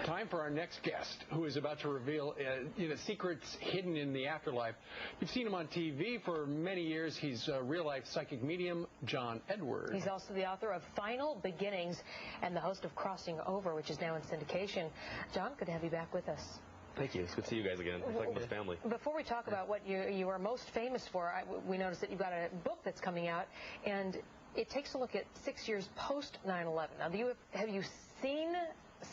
Time for our next guest, who is about to reveal secrets hidden in the afterlife. You've seen him on TV for many years. He's a real-life psychic medium, John Edward. He's also the author of Final Beginnings and the host of Crossing Over, which is now in syndication. John, good to have you back with us. Thank you. It's good to see you guys again. It's like my family. Before we talk about what you are most famous for, we noticed that you've got a book that's coming out, and it takes a look at 6 years post 9/11. Now, have you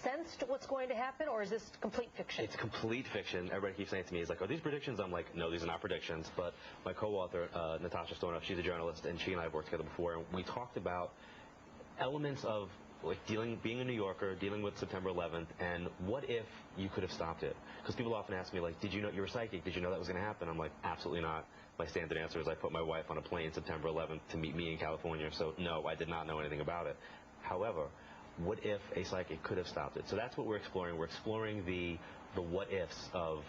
sensed what's going to happen, or is this complete fiction? It's complete fiction. Everybody keeps saying to me, are these predictions? I'm like, no, these are not predictions. But my co-author, Natasha Stonoff, she's a journalist, and she and I have worked together before, and we talked about elements of being a New Yorker, dealing with September 11th, and what if you could have stopped it? Because people often ask me, did you know you were psychic? Did you know that was going to happen? I'm like, absolutely not. My standard answer is I put my wife on a plane September 11th to meet me in California, so no, I did not know anything about it. However, what if a psychic could have stopped it? So that's what we're exploring. We're exploring the what ifs of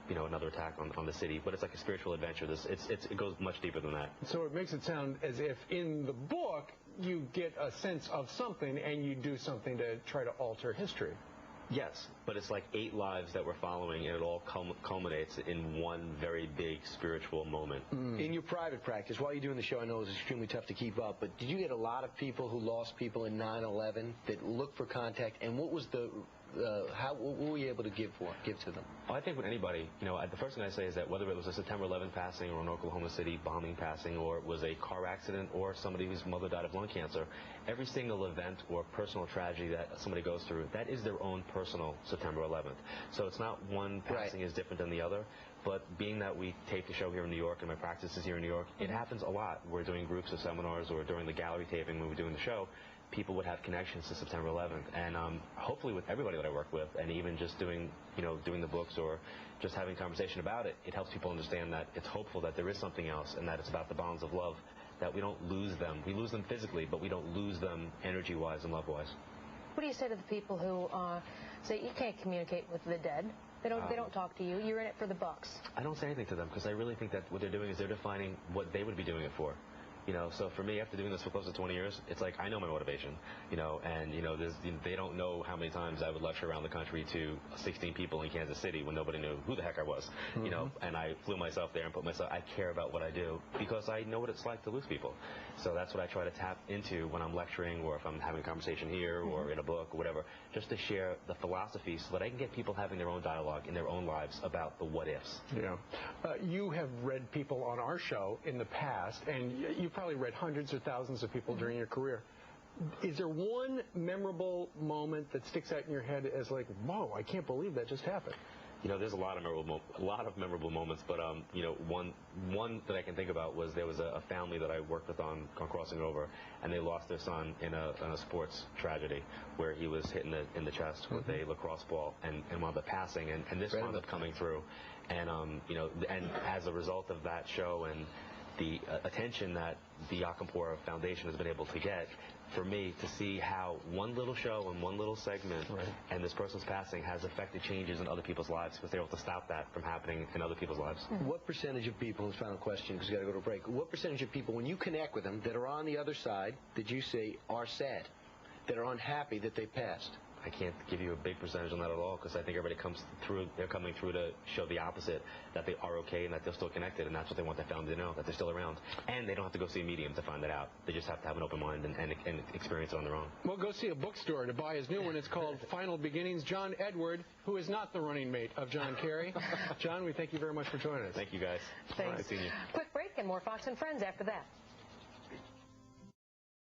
another attack on the city, but it's like a spiritual adventure. It goes much deeper than that. So it makes it sound as if in the book you get a sense of something and you do something to try to alter history. Yes, but it's like 8 lives that we're following, and it all culminates in one very big spiritual moment. In your private practice, while you're doing the show, I know it was extremely tough to keep up, but did you get a lot of people who lost people in 9/11 that looked for contact, and what was what were you able to give to them? I think with anybody, the first thing I say is that whether it was a September 11th passing or an Oklahoma City bombing passing, or it was a car accident or somebody whose mother died of lung cancer, every single event or personal tragedy that somebody goes through, that is their own personal September 11th. So it's not one passing is different than the other, but being that we tape the show here in New York and my practice is here in New York, it happens a lot. We're doing groups of seminars, or during the gallery taping when we're doing the show, people would have connections to September 11th, and hopefully with everybody that I work with, and even just doing the books or just having conversation about it, it helps people understand that it's hopeful that there is something else, and that it's about the bonds of love, that we don't lose them. We lose them physically, but we don't lose them energy-wise and love-wise. What do you say to the people who say you can't communicate with the dead? They don't talk to you. You're in it for the bucks. I don't say anything to them, because I really think that what they're doing is they're defining what they would be doing it for. So for me, after doing this for close to 20 years, it's like I know my motivation, and they don't know how many times I would lecture around the country to 16 people in Kansas City when nobody knew who the heck I was, and I flew myself there and I care about what I do because I know what it's like to lose people. So that's what I try to tap into when I'm lecturing, or if I'm having a conversation here or in a book or whatever, just to share the philosophy so that I can get people having their own dialogue in their own lives about the what ifs. Yeah. You have read people on our show in the past, and you've probably read hundreds or thousands of people during your career. Is there one memorable moment that sticks out in your head as like, whoa, I can't believe that just happened? There's a lot of memorable moments, but one that I can think about was there was a family that I worked with on Crossing Over, and they lost their son in a sports tragedy where he was hit in the chest with a lacrosse ball and wound up passing, and this wound up coming through, and and as a result of that show and the attention that the Akampora Foundation has been able to get, for me to see how one little show and one little segment and this person's passing has affected changes in other people's lives, because they're able to stop that from happening in other people's lives. What percentage of people, this final question because we've got to go to a break, what percentage of people, when you connect with them that are on the other side, that you say are sad, that are unhappy that they passed? I can't give you a big percentage on that at all, because I think everybody they're coming through to show the opposite, that they are okay and that they're still connected, and that's what they want their family to know, that they're still around. And they don't have to go see a medium to find that out. They just have to have an open mind and experience it on their own. Well, go see a bookstore to buy his new one. It's called Final Beginnings. John Edward, who is not the running mate of John Kerry. John, we thank you very much for joining us. Thank you, guys. Thanks. Good seeing you. Quick break and more Fox and Friends after that.